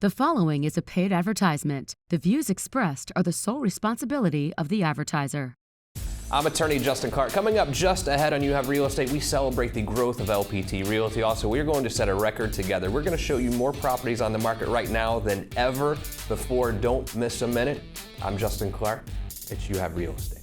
The following is a paid advertisement. The views expressed are the sole responsibility of the advertiser. I'm attorney Justin Clark. Coming up just ahead on You Have Real Estate, we celebrate the growth of LPT Realty. Also, we're going to set a record together. We're going to show you more properties on the market right now than ever before. Don't miss a minute. I'm Justin Clark. It's You Have Real Estate.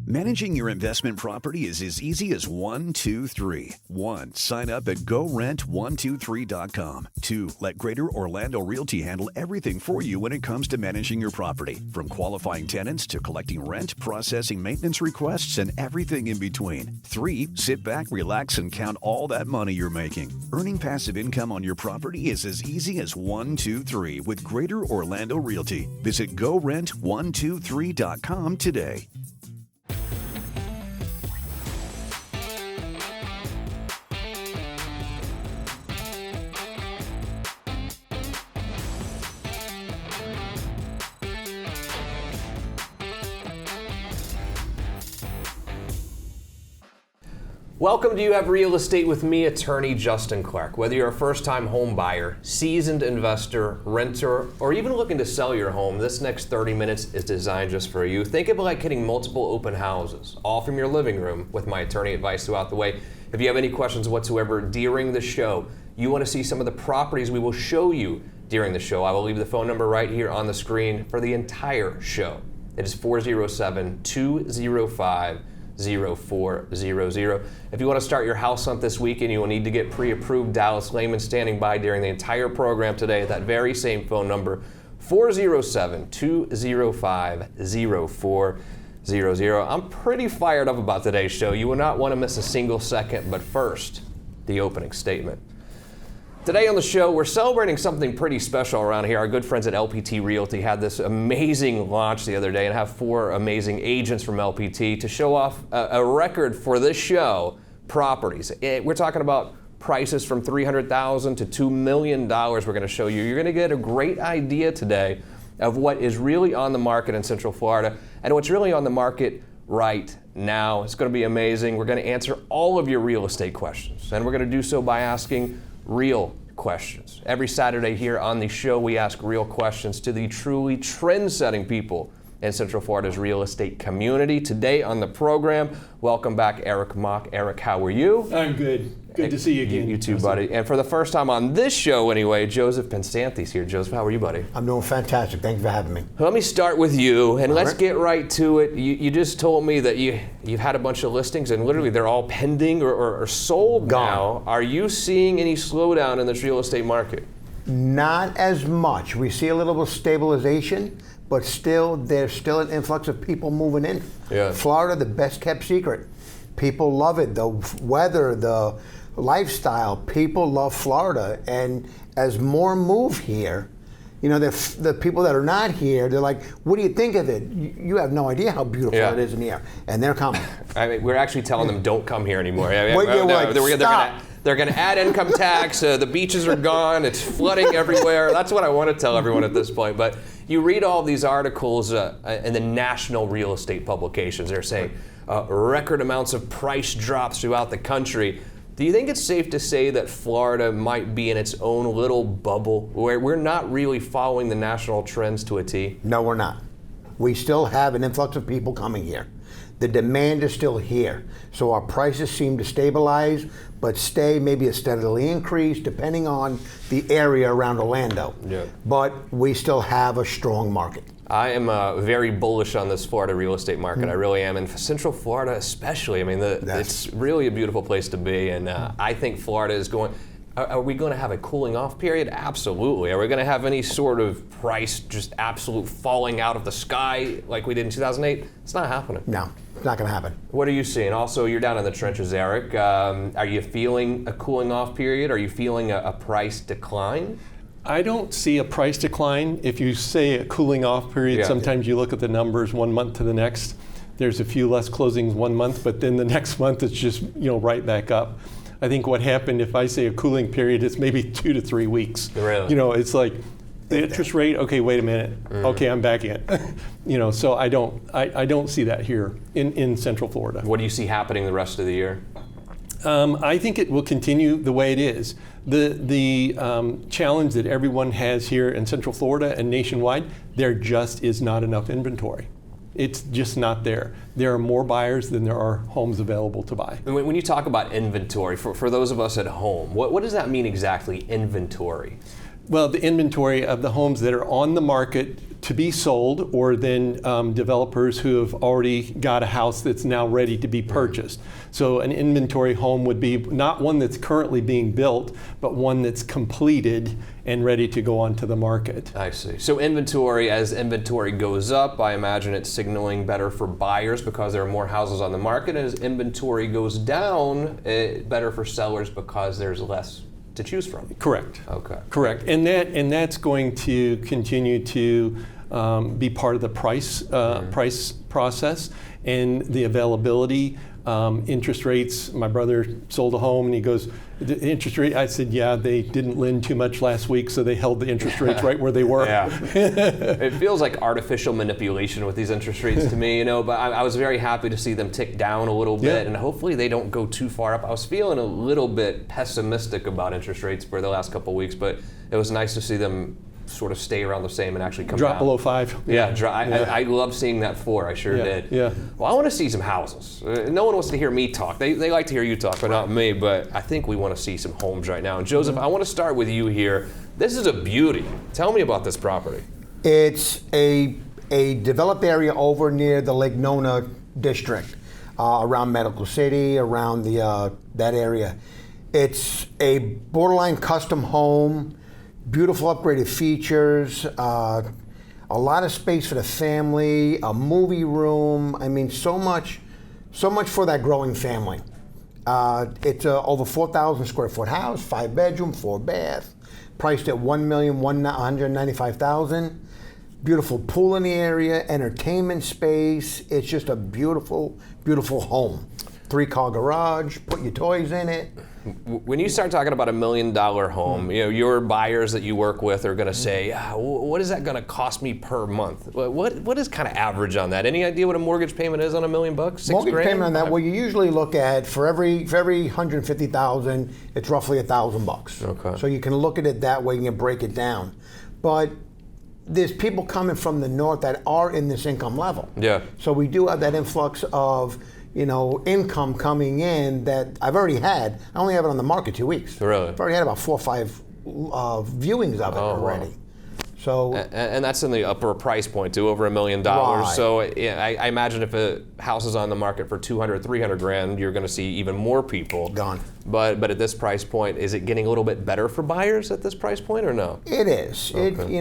Managing your investment property is as easy as 1, 2, 3. 1. Sign up at GoRent123.com. 2. Let Greater Orlando Realty handle everything for you when it comes to managing your property. From qualifying tenants to collecting rent, processing maintenance requests, and everything in between. 3. Sit back, relax, and count all that money you're making. Earning passive income on your property is as easy as 1, 2, 3 with Greater Orlando Realty. Visit GoRent123.com today. Welcome to You Have Real Estate with me, attorney Justin Clark. Whether you're a first-time home buyer, seasoned investor, renter, or even looking to sell your home, this next 30 minutes is designed just for you. Think of it like hitting multiple open houses, all from your living room, with my attorney advice throughout the way. If you have any questions whatsoever during the show, you want to see some of the properties we will show you during the show, I will leave the phone number right here on the screen for the entire show. It is 407-205-0400. If you want to start your house hunt this weekend, you will need to get pre-approved. Dallas Lehman standing by during the entire program today at that very same phone number, 407-205-0400. I'm pretty fired up about today's show. You will not want to miss a single second, but first, the opening statement. Today on the show, we're celebrating something pretty special around here. Our good friends at LPT Realty had this amazing launch the other day and have 4 amazing agents from LPT to show off a record for this show, properties. We're talking about prices from $300,000 to $2 million we're going to show you. You're going to get a great idea today of what is really on the market in Central Florida and what's really on the market right now. It's going to be amazing. We're going to answer all of your real estate questions, and we're going to do so by asking real questions. Every Saturday here on the show, we ask real questions to the truly trend-setting people in Central Florida's real estate community. Today on the program, welcome back Eric Mock. Eric, how are you? I'm good. Good to see you again. You too, buddy. And for the first time on this show anyway, Joseph Pensante's here. Joseph, how are you, buddy? I'm doing fantastic. Thank you for having me. Let me start with you, and let's get right to it. You just told me that you've had a bunch of listings, and literally they're all pending or sold now. Are you seeing any slowdown in this real estate market? Not as much. We see a little bit of stabilization, but there's still an influx of people moving in. Yeah. Florida, the best kept secret. People love it. The weather, the lifestyle, people love Florida. And as more move here, you know, the people that are not here, they're like, what do you think of it? You have no idea how beautiful it is in here. And they're coming. I mean, we're actually telling them don't come here anymore. They're going to add income tax. The beaches are gone. It's flooding everywhere. That's what I want to tell everyone at this point. But you read all these articles in the national real estate publications. They're saying record amounts of price drops throughout the country. Do you think it's safe to say that Florida might be in its own little bubble where we're not really following the national trends to a T? No, we're not. We still have an influx of people coming here. The demand is still here. So our prices seem to stabilize, but stay maybe a steadily increase depending on the area around Orlando. Yeah. But we still have a strong market. I am very bullish on this Florida real estate market. I really am. And for Central Florida especially, I mean, it's really a beautiful place to be. And I think Florida is going... Are we going to have a cooling off period? Absolutely. Are we going to have any sort of price just absolute falling out of the sky like we did in 2008? It's not happening. No, it's not going to happen. What are you seeing? Also, you're down in the trenches, Eric. Are you feeling a cooling off period? Are you feeling a price decline? I don't see a price decline. If you say a cooling off period, sometimes you look at the numbers 1 month to the next. There's a few less closings 1 month, but then the next month it's just right back up. I think what happened, if I say a cooling period, it's maybe 2 to 3 weeks. Really? It's like the interest rate. Okay, wait a minute. Okay, I'm back in. So I don't see that here in Central Florida. What do you see happening the rest of the year? I think it will continue the way it is. The challenge that everyone has here in Central Florida and nationwide, there just is not enough inventory. It's just not there. There are more buyers than there are homes available to buy. And when you talk about inventory, for those of us at home, what does that mean exactly, inventory? Well, the inventory of the homes that are on the market to be sold, or then developers who have already got a house that's now ready to be purchased. So an inventory home would be not one that's currently being built, but one that's completed and ready to go onto the market. I see. So inventory, as inventory goes up, I imagine it's signaling better for buyers because there are more houses on the market. As inventory goes down, better for sellers because there's less to choose from. Correct. Okay. Correct. And that's going to continue to be part of the price process and the availability. Interest rates. My brother sold a home and he goes, the interest rate, I said, yeah, they didn't lend too much last week, so they held the interest rates right where they were. Yeah. It feels like artificial manipulation with these interest rates to me, but I was very happy to see them tick down a little bit, and hopefully they don't go too far up. I was feeling a little bit pessimistic about interest rates for the last couple of weeks, but it was nice to see them sort of stay around the same and actually come drop down. below 5. I love seeing that 4. I sure did. Yeah. Well, I want to see some houses. No one wants to hear me talk. They like to hear you talk, but not me. But I think we want to see some homes right now. And Joseph, I want to start with you here. This is a beauty. Tell me about this property. It's a developed area over near the Lake Nona district, around Medical City, around that area. It's a borderline custom home. Beautiful upgraded features, a lot of space for the family, a movie room. I mean, so much for that growing family. It's a over 4,000 square foot house, 5 bedroom, 4 bath, priced at $1,195,000. Beautiful pool in the area, entertainment space. It's just a beautiful, beautiful home. 3-car garage, put your toys in it. When you start talking about $1 million home, your buyers that you work with are going to say, what is that going to cost me per month? What is kind of average on that? Any idea what a mortgage payment is on $1 million? $6 mortgage grand? payment on that, well, you usually look at for every $150,000, it's roughly $1,000. Okay. So you can look at it that way and you can break it down. But there's people coming from the north that are in this income level. Yeah. So we do have that influx of income coming in that I've already had. I only have it on the market 2 weeks. Really? I've already had about 4 or 5 viewings of it already. Wow. So, and that's in the upper price point too, over $1 million. Right. So I imagine if a house is on the market for $200, $300 grand, you're going to see even more people gone. But at this price point, is it getting a little bit better for buyers at this price point or no? It is. Okay.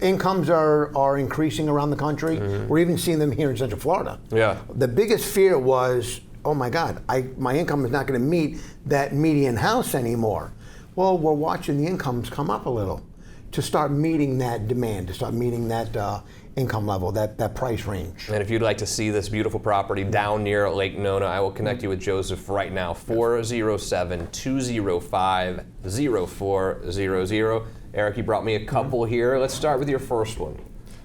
Incomes are increasing around the country. Mm-hmm. We're even seeing them here in Central Florida. Yeah. The biggest fear was, oh my God, my income is not going to meet that median house anymore. Well, we're watching the incomes come up a little to start meeting that demand, to start meeting that income level, that price range. And if you'd like to see this beautiful property down near Lake Nona, I will connect you with Joseph right now, 407-205-0400. Eric, you brought me a couple here. Let's start with your first one.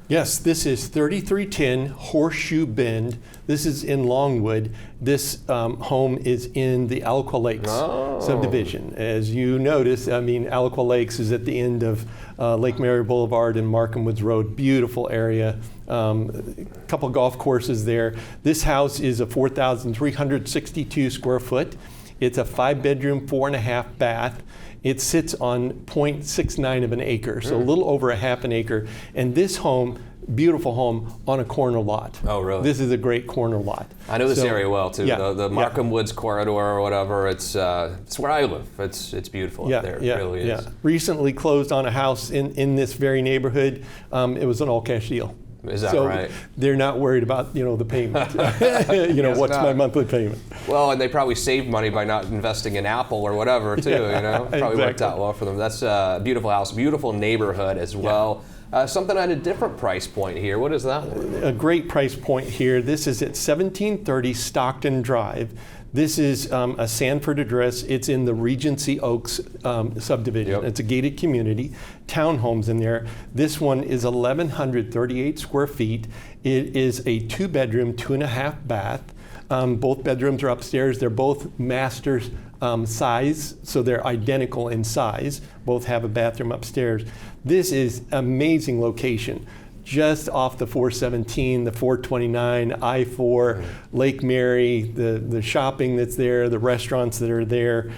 Yes, this is 3310 Horseshoe Bend. This is in Longwood. This home is in the Alaqua Lakes subdivision. As you notice, Alaqua Lakes is at the end of Lake Mary Boulevard and Markham Woods Road. Beautiful area. A couple golf courses there. This house is a 4,362 square foot. It's a 5-bedroom, 4.5 bath. It sits on 0.69 of an acre, so a little over a half an acre. And this home, beautiful home, on a corner lot. Oh, really? This is a great corner lot. I know this area well, too. Yeah, The Markham Woods corridor or whatever, it's where I live. It's beautiful up there. It really is. Yeah. Recently closed on a house in this very neighborhood. It was an all-cash deal. Is that so right? They're not worried about the payment. What's my monthly payment? Well, and they probably saved money by not investing in Apple or whatever too. Probably worked out well for them. That's a beautiful house, beautiful neighborhood as well. Something at a different price point here. What is that one? A great price point here. This is at 1730 Stockton Drive. This is a Sanford address. It's in the Regency Oaks subdivision. Yep. It's a gated community, townhomes in there. This one is 1,138 square feet. It is a 2-bedroom, 2.5 bath. Both bedrooms are upstairs. They're both master size, so they're identical in size. Both have a bathroom upstairs. This is amazing location. Just off the 417, the 429, I-4, Lake Mary, the shopping that's there, the restaurants that are there,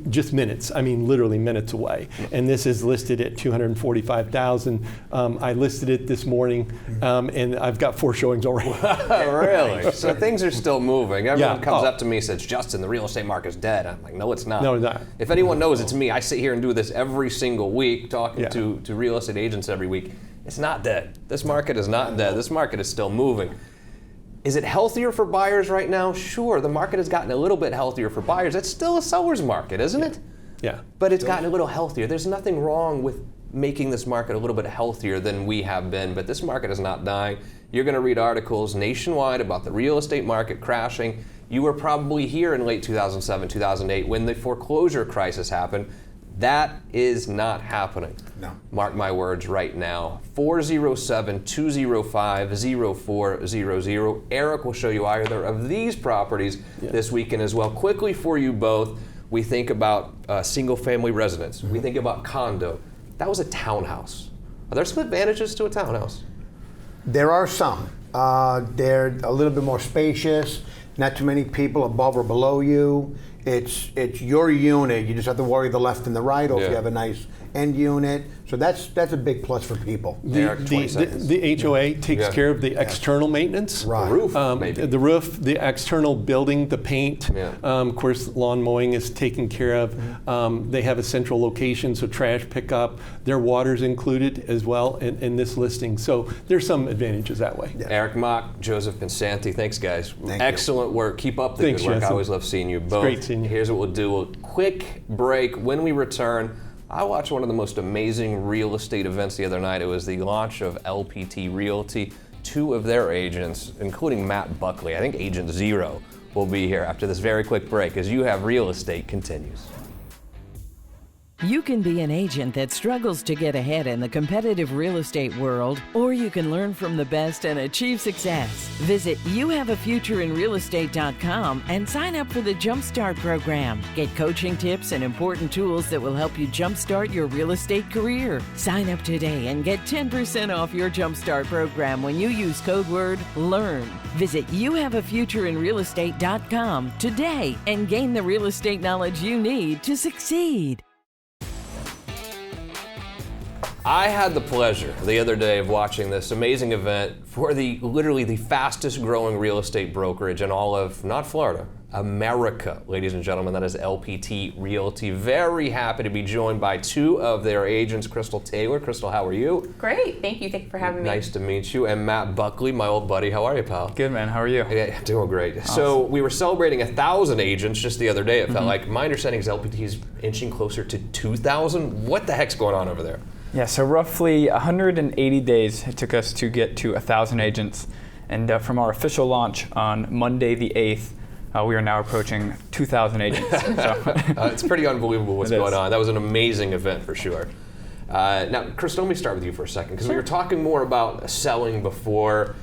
just minutes. I mean, literally minutes away. And this is listed at $245,000. I listed it this morning, and I've got 4 showings already. Really? So things are still moving. Everyone Yeah. comes up to me and says, Justin, the real estate market's dead. I'm like, no, it's not. No, it's not. If anyone knows, it's me. I sit here and do this every single week, talking to real estate agents every week. It's not dead. This market is not dead. This market is still moving. Is it healthier for buyers right now? Sure, the market has gotten a little bit healthier for buyers. It's still a seller's market, isn't it? Yeah. But it's gotten a little healthier. There's nothing wrong with making this market a little bit healthier than we have been, but this market is not dying. You're going to read articles nationwide about the real estate market crashing. You were probably here in late 2007, 2008 when the foreclosure crisis happened. That is not happening. No. Mark my words right now. 407-205-0400. Eric will show you either of these properties this weekend as well. Quickly for you both, we think about single-family residence. We think about condo. That was a townhouse. Are there some advantages to a townhouse? There are some. They're a little bit more spacious, not too many people above or below you. It's your unit. You just have to worry the left and the right, or if you have a nice end unit. So that's a big plus for people. The HOA takes care of the external maintenance. Right. The roof, maybe. The roof, the external building, the paint. Of course, lawn mowing is taken care of. They have a central location, so trash pickup. Their water's included as well in this listing. So there's some advantages that way. Yeah. Eric Mock, Joseph Pensante, thanks guys. Thank Excellent work. Keep up the Thanks, good work. Justin. I always love seeing you both. great seeing you. Here's what we'll do. A quick break. When we return, I watched one of the most amazing real estate events the other night. It was the launch of LPT Realty. 2 of their agents, including Matt Buckley, I think Agent Zero, will be here after this very quick break as You Have Real Estate continues. You can be an agent that struggles to get ahead in the competitive real estate world, or you can learn from the best and achieve success. Visit youhaveafutureinrealestate.com and sign up for the Jumpstart program. Get coaching tips and important tools that will help you jumpstart your real estate career. Sign up today and get 10% off your Jumpstart program when you use code word LEARN. Visit youhaveafutureinrealestate.com today and gain the real estate knowledge you need to succeed. I had the pleasure the other day of watching this amazing event for literally the fastest growing real estate brokerage in all of, not Florida, America, ladies and gentlemen. That is LPT Realty. Very happy to be joined by 2 of their agents, Crystal Taylor. Crystal, how are you? Great, thank you. Thank you for having me. Nice to meet you. And Matt Buckley, my old buddy. How are you, pal? Good, man. How are you? Yeah, doing great. Awesome. So we were celebrating 1,000 agents just the other day. It felt like. My understanding is LPT's inching closer to 2,000. What the heck's going on over there? Yeah, so roughly 180 days it took us to get to 1,000 agents. And from our official launch on Monday the 8th, we are now approaching 2,000 agents. So. It's pretty unbelievable what's going on. That was an amazing event for sure. Now, Crystal, let me start with you for a second, because we were talking more about selling before.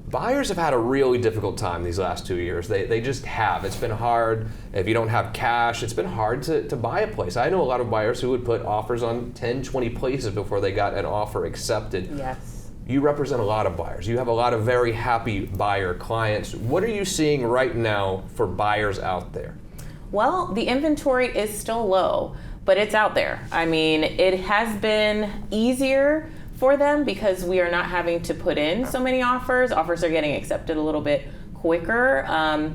Buyers have had a really difficult time these last 2 years. They just have. It's been hard. If you don't have cash, it's been hard to buy a place. I know a lot of buyers who would put offers on 10, 20 places before they got an offer accepted. Yes. You represent a lot of buyers. You have a lot of very happy buyer clients. What are you seeing right now for buyers out there? Well, the inventory is still low, but it's out there. I mean, it has been easier for them because we are not having to put in so many offers. Offers are getting accepted a little bit quicker,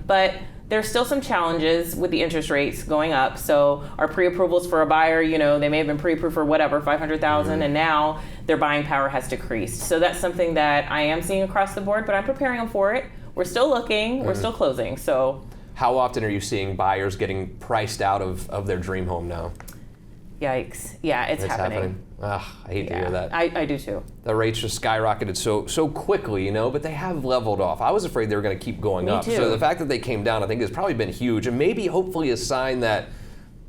but there's still some challenges with the interest rates going up. So our pre-approvals for a buyer, they may have been pre-approved for whatever, 500,000, and now their buying power has decreased. So that's something that I am seeing across the board, but I'm preparing them for it. We're still looking, we're still closing. So how often are you seeing buyers getting priced out of their dream home now? Yikes. Yeah, it's happening. Ugh, I hate to hear that. I do too. The rates just skyrocketed so quickly, but they have leveled off. I was afraid they were going to keep going up. Me too. So the fact that they came down, I think, has probably been huge, and maybe hopefully a sign that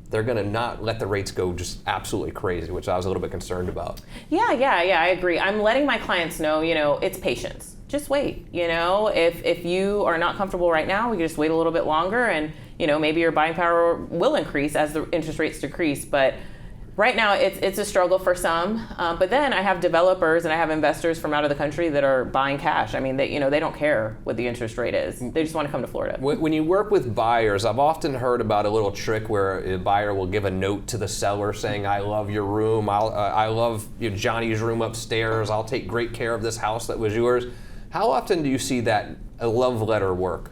they're going to not let the rates go just absolutely crazy, which I was a little bit concerned about. Yeah, I agree. I'm letting my clients know, it's patience. just wait. If you are not comfortable right now, we can just wait a little bit longer, and maybe your buying power will increase as the interest rates decrease. But right now, it's a struggle for some. But then I have developers and I have investors from out of the country that are buying cash. I mean, they don't care what the interest rate is. They just want to come to Florida. When you work with buyers, I've often heard about a little trick where a buyer will give a note to the seller saying, "I love your room. I love Johnny's room upstairs. I'll take great care of this house that was yours." How often do you see that a love letter work?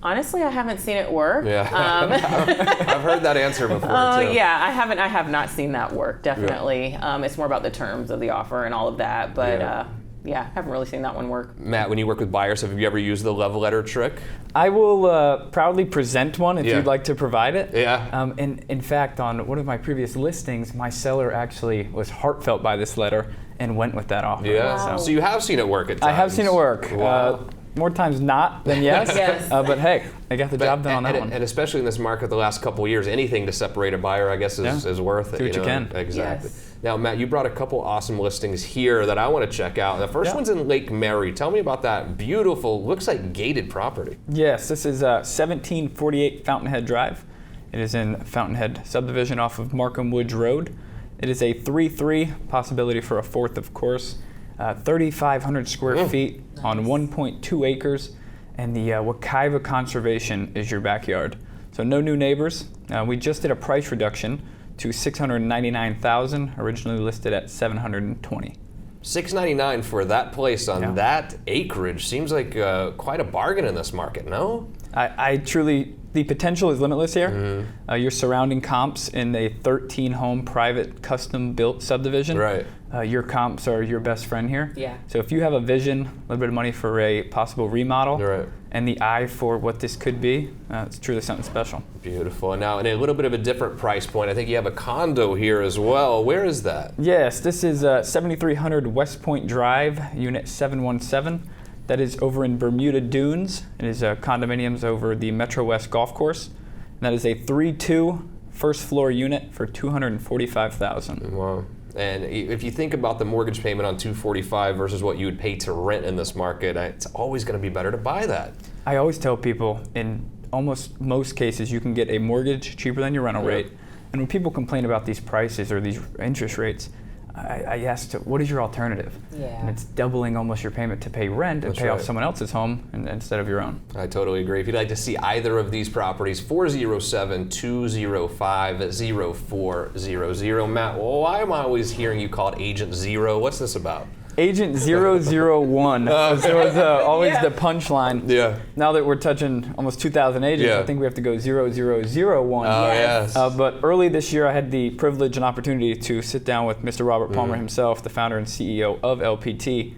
Honestly, I haven't seen it work. Yeah. I've heard that answer before too. Yeah, I haven't. I have not seen that work. Definitely, it's more about the terms of the offer and all of that. But I haven't really seen that one work. Matt, when you work with buyers, have you ever used the love letter trick? I will proudly present one if you'd like to provide it. Yeah. And in fact, on one of my previous listings, my seller actually was heartfelt by this letter and went with that offer. Yeah. Wow. So you have seen it work at times. I have seen it work. Wow. More times not than yes. Yes. But hey, I got the job done on that one. And especially in this market the last couple of years, anything to separate a buyer, I guess, is worth it. Do what you can. Exactly. Yes. Now, Matt, you brought a couple awesome listings here that I want to check out. The first one's in Lake Mary. Tell me about that beautiful, looks like gated property. Yes, this is 1748 Fountainhead Drive. It is in Fountainhead subdivision off of Markham Woods Road. It is a 3-3, possibility for a fourth, of course. 3,500 square feet on 1.2 acres, and the Wekiva Conservation is your backyard. So no new neighbors. We just did a price reduction to $699,000, originally listed at $720,000. $699 for that place on that acreage seems like quite a bargain in this market, no? I truly, the potential is limitless here. Your surrounding comps in a 13-home private custom-built subdivision. Right. Your comps are your best friend here. Yeah. So if you have a vision, a little bit of money for a possible remodel, right, and the eye for what this could be, it's truly something special. Beautiful. And now, in a little bit of a different price point, I think you have a condo here as well. Where is that? Yes, this is 7300 West Point Drive, Unit 717. That is over in Bermuda Dunes. It is condominiums over the Metro West Golf Course. And that is a 3-2 first floor unit for $245,000. Wow. And if you think about the mortgage payment on $245 versus what you would pay to rent in this market, it's always going to be better to buy that. I always tell people, in almost most cases, you can get a mortgage cheaper than your rental rate. And when people complain about these prices or these interest rates, I asked, what is your alternative? Yeah. And it's doubling almost your payment to pay rent and pay off someone else's home instead of your own. I totally agree. If you'd like to see either of these properties, 407-205-0400. Matt, why am I always hearing you called Agent Zero? What's this about? Agent 001 was always the punchline. Yeah. Now that we're touching almost 2,000 agents, I think we have to go 0001. Oh, yes. But early this year, I had the privilege and opportunity to sit down with Mr. Robert Palmer himself, the founder and CEO of LPT.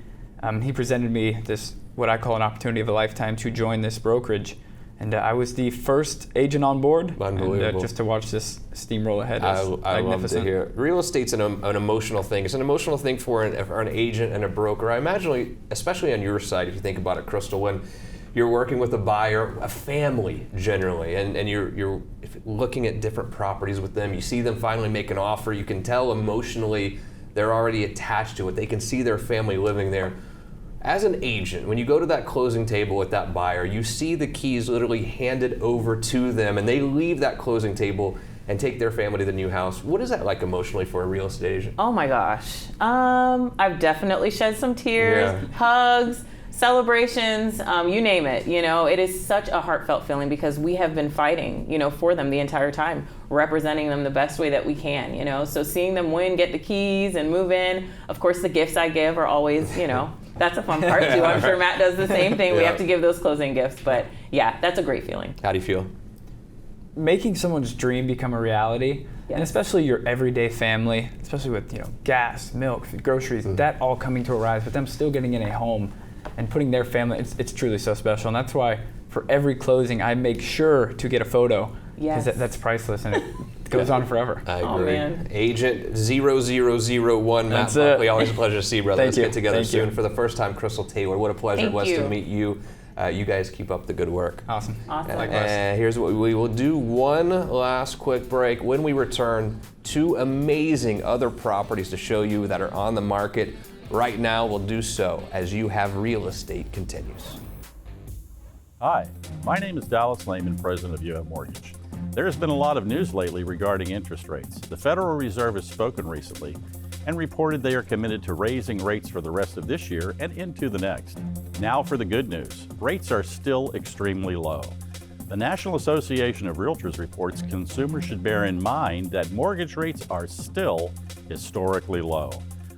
He presented me this, what I call an opportunity of a lifetime, to join this brokerage. And I was the first agent on board. Unbelievable. And just to watch this steamroll ahead is I love magnificent. to hear it. Real estate's an emotional thing. It's an emotional thing for an agent and a broker. I imagine, especially on your side, if you think about it, Crystal, when you're working with a buyer, a family generally, and you're looking at different properties with them, you see them finally make an offer, you can tell emotionally they're already attached to it. They can see their family living there. As an agent, when you go to that closing table with that buyer, you see the keys literally handed over to them, and they leave that closing table and take their family to the new house. What is that like emotionally for a real estate agent? Oh my gosh. I've definitely shed some tears, hugs, celebrations, you name it. It is such a heartfelt feeling because we have been fighting, for them the entire time, representing them the best way that we can, So seeing them win, get the keys, and move in. Of course, the gifts I give are always, that's a fun part too. I'm sure Matt does the same thing. We have to give those closing gifts, but yeah, that's a great feeling. How do you feel? Making someone's dream become a reality, and especially your everyday family, especially with gas, milk, groceries, that all coming to a rise, but them still getting in a home and putting their family, it's truly so special. And that's why for every closing, I make sure to get a photo, because that's priceless and it goes on forever. I agree. Oh, man. Agent 0001, Matt Buckley, always a pleasure to see you, brother. Let's get together soon. For the first time, Crystal Taylor, what a pleasure it was to meet you. You guys keep up the good work. Awesome. And here's what we will do. One last quick break. When we return, two amazing other properties to show you that are on the market right now. We'll do so as You Have Real Estate continues. Hi, my name is Dallas Lehman, president of UF Mortgage. There has been a lot of news lately regarding interest rates. The Federal Reserve has spoken recently and reported they are committed to raising rates for the rest of this year and into the next. Now for the good news. Rates are still extremely low. The National Association of Realtors reports consumers should bear in mind that mortgage rates are still historically low.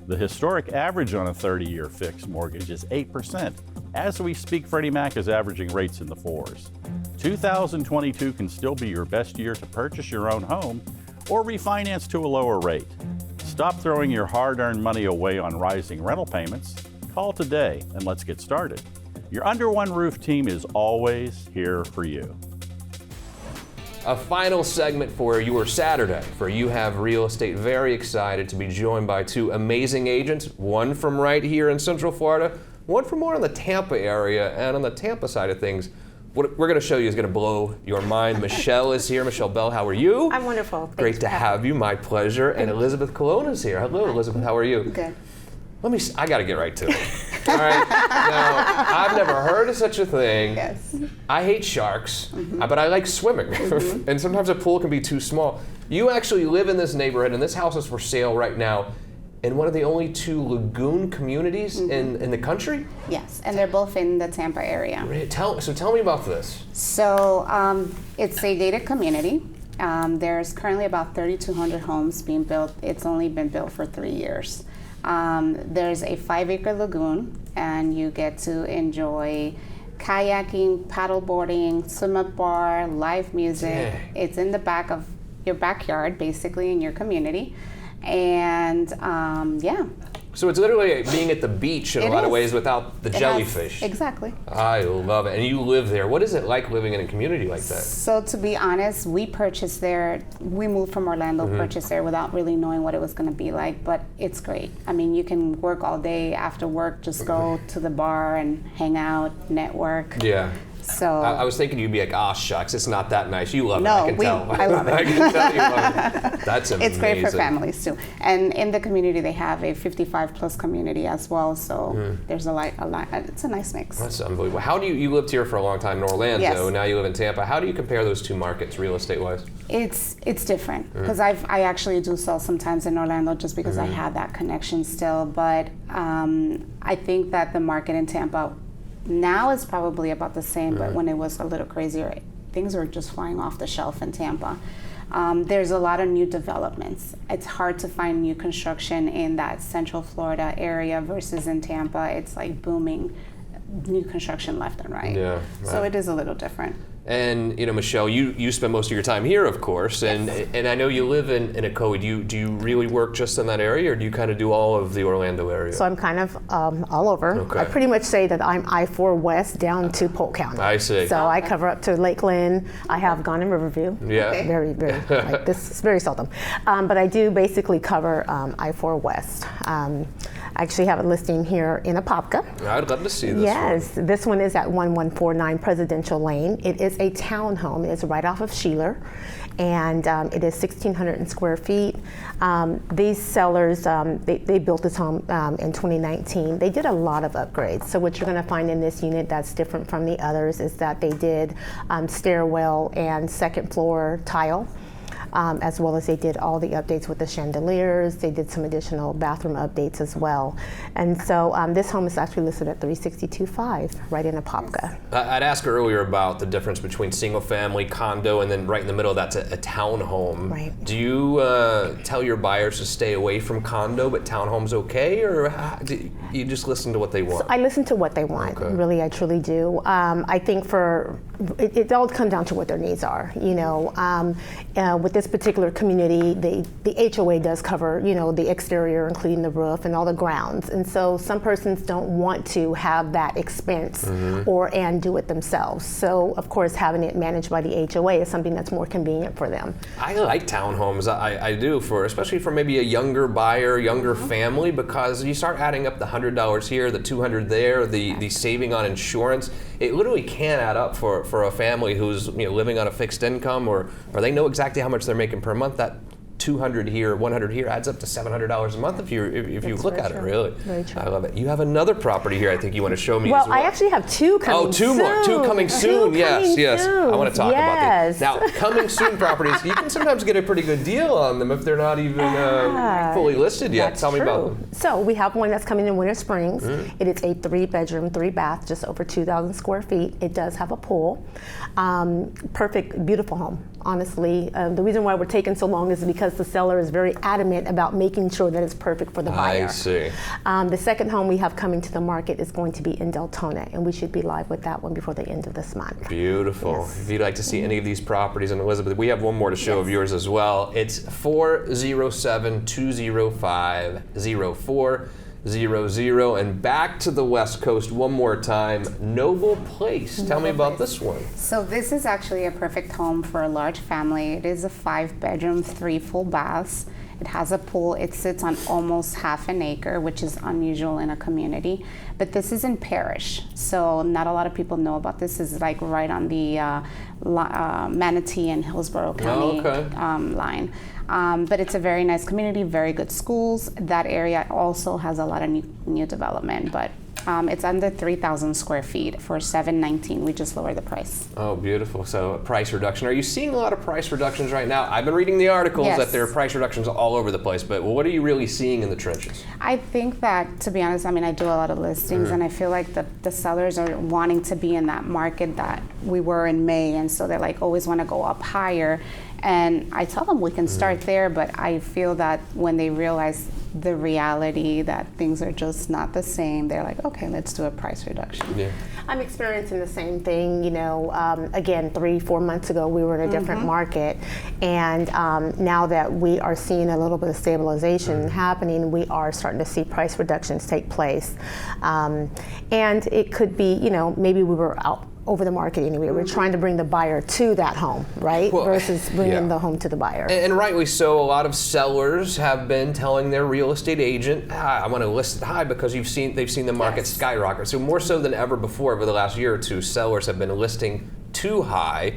The historic average on a 30-year fixed mortgage is 8%. As we speak, Freddie Mac is averaging rates in the 4s. 2022 can still be your best year to purchase your own home or refinance to a lower rate. Stop throwing your hard-earned money away on rising rental payments. Call today and let's get started. Your Under One Roof team is always here for you. A final segment for your Saturday for You Have Real Estate. Very excited to be joined by two amazing agents, one from right here in Central Florida, one from more in the Tampa area. And on the Tampa side of things, what we're going to show you is going to blow your mind. Michelle is here. Michelle Bell, how are you? I'm wonderful. Great to have you. My pleasure. And Elizabeth Colon is here. Hello, Elizabeth. How are you? Good. I got to get right to it. All right. Now, I've never heard of such a thing. Yes. I hate sharks, but I like swimming. And sometimes a pool can be too small. You actually live in this neighborhood, and this house is for sale right now in one of the only 2 lagoon communities in the country? Yes, and they're both in the Tampa area. Tell me about this. So it's a gated community. There's currently about 3,200 homes being built. It's only been built for 3 years. There's a 5-acre lagoon, and you get to enjoy kayaking, paddleboarding, swim-up bar, live music. Dang. It's in the back of your backyard, basically, in your community. And yeah. So it's literally being at the beach in a lot of ways without the jellyfish. Exactly. I love it. And you live there. What is it like living in a community like that? So to be honest, we purchased there. We moved from Orlando, purchased there without really knowing what it was going to be like, but it's great. I mean, you can work all day after work, just go to the bar and hang out, network. Yeah. So I was thinking you'd be like, shucks, it's not that nice. You love it, no, I can tell. I love it. I can tell you love it. That's amazing. It's great for families too. And in the community, they have a 55+ community as well. So there's a lot. It's a nice mix. That's unbelievable. How do you lived here for a long time in Orlando? Yes. Now you live in Tampa. How do you compare those 2 markets, real estate wise? It's different because I actually do sell sometimes in Orlando just because I have that connection still. But I think that the market in Tampa now is probably about the same, but when it was a little crazier, things were just flying off the shelf in Tampa. There's a lot of new developments. It's hard to find new construction in that Central Florida area versus in Tampa. It's like booming new construction left and right. Yeah. So it is a little different. And Michelle, you spend most of your time here, of course, and I know you live in Ocoee. Do you really work just in that area, or do you kind of do all of the Orlando area? So I'm kind of all over. Okay. I pretty much say that I'm I-4 West down to Polk County. I see. So I cover up to Lakeland. I have gone in Riverview. Yeah. Okay. Very, like this is very seldom. But I do basically cover I-4 West. I actually have a listing here in Apopka. I'd love to see this. Yes, this one is at 1149 Presidential Lane. It is a townhome. It's right off of Sheeler, and it is 1,600 square feet. These sellers, they built this home in 2019. They did a lot of upgrades. So what you're going to find in this unit that's different from the others is that they did stairwell and second floor tile. As well as they did all the updates with the chandeliers. They did some additional bathroom updates as well. And so this home is actually listed at $362,500 right in Apopka. I'd asked earlier about the difference between single family, condo, and then right in the middle that's a townhome. Right. Do you tell your buyers to stay away from condo, but townhome's okay, or do you just listen to what they want? So I listen to what they want, Okay. really, I truly do. I think it all comes down to what their needs are. With this particular community, the HOA does cover, the exterior, including the roof and all the grounds. And so some persons don't want to have that expense and do it themselves. So of course, having it managed by the HOA is something that's more convenient for them. I like townhomes. I do, especially for maybe a younger buyer, younger family, because you start adding up the $100 here, the $200 there, the saving on insurance. It literally can add up for a family who's living on a fixed income, or they know exactly how much they're making per month. That 200 here, 100 here adds up to $700 a month if you look at it, really. Very true. I love it. You have another property here I think you want to show me as well. I actually have two coming soon. Oh, two more. Two coming soon. Yes. I want to talk about these. Yes. Now, coming soon properties, you can sometimes get a pretty good deal on them if they're not even fully listed yet. Tell me about them. So we have one that's coming in Winter Springs. It is a 3-bedroom, 3-bath, just over 2,000 square feet. It does have a pool. Perfect, beautiful home. Honestly, the reason why we're taking so long is because the seller is very adamant about making sure that it's perfect for the buyer. I see. The second home we have coming to the market is going to be in Deltona, and we should be live with that one before the end of this month. Beautiful. Yes. If you'd like to see any of these properties, and Elizabeth, we have one more to show of yours as well. It's 407-205-0400. And back to the West Coast one more time, Noble Place. Tell me about this one. So this is actually a perfect home for a large family. It is a 5-bedroom, 3 full baths. It has a pool. It sits on almost half an acre, which is unusual in a community. But this is in Parrish, so not a lot of people know about this. This is like right on the Manatee and Hillsborough County line. But it's a very nice community, very good schools. That area also has a lot of new development, but it's under 3,000 square feet for $719. We just lowered the price. Oh, beautiful. So price reduction. Are you seeing a lot of price reductions right now? I've been reading the articles that there are price reductions all over the place, but what are you really seeing in the trenches? I think that, to be honest, I mean, I do a lot of listings, and I feel like the sellers are wanting to be in that market that we were in May, and so they like always want to go up higher. And I tell them we can start there, but I feel that when they realize the reality that things are just not the same, they're like, okay, let's do a price reduction. Yeah. I'm experiencing the same thing. Again, 3-4 months ago, we were in a different market, and now that we are seeing a little bit of stabilization happening, we are starting to see price reductions take place. And it could be, maybe we were out over the market anyway. We're trying to bring the buyer to that home, right? Versus bringing the home to the buyer. And rightly so, a lot of sellers have been telling their real estate agent, I want to list it high because they've seen the market skyrocket. So more so than ever before over the last year or two, sellers have been listing too high,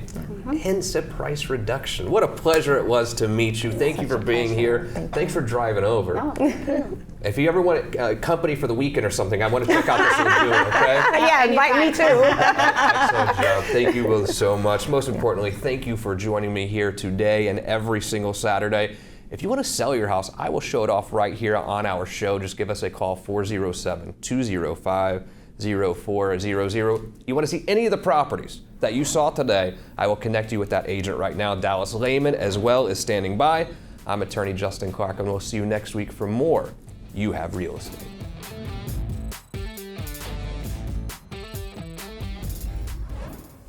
hence a price reduction. What a pleasure it was to meet you. Thank you for being here. Thanks for driving over. Oh, thank you. If you ever want a company for the weekend or something, I want to check out this lagoon, okay? Yeah, invite me too. Excellent job. Thank you both so much. Most importantly, thank you for joining me here today and every single Saturday. If you want to sell your house, I will show it off right here on our show. Just give us a call, 407-205-0400. You want to see any of the properties that you saw today, I will connect you with that agent right now. Dallas Lehman as well is standing by. I'm attorney Justin Clark, and we'll see you next week for more You Have Real Estate.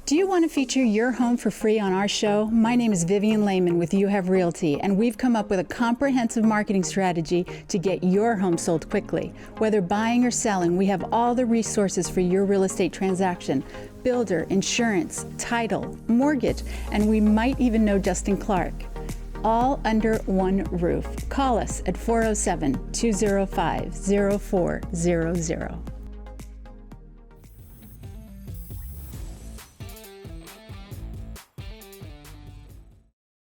Do you want to feature your home for free on our show? My name is Vivian Lehman with You Have Realty, and we've come up with a comprehensive marketing strategy to get your home sold quickly. Whether buying or selling, we have all the resources for your real estate transaction: builder, insurance, title, mortgage, and we might even know Justin Clark. All under one roof. Call us at 407-205-0400.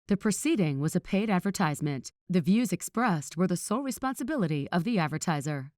The proceeding was a paid advertisement. The views expressed were the sole responsibility of the advertiser.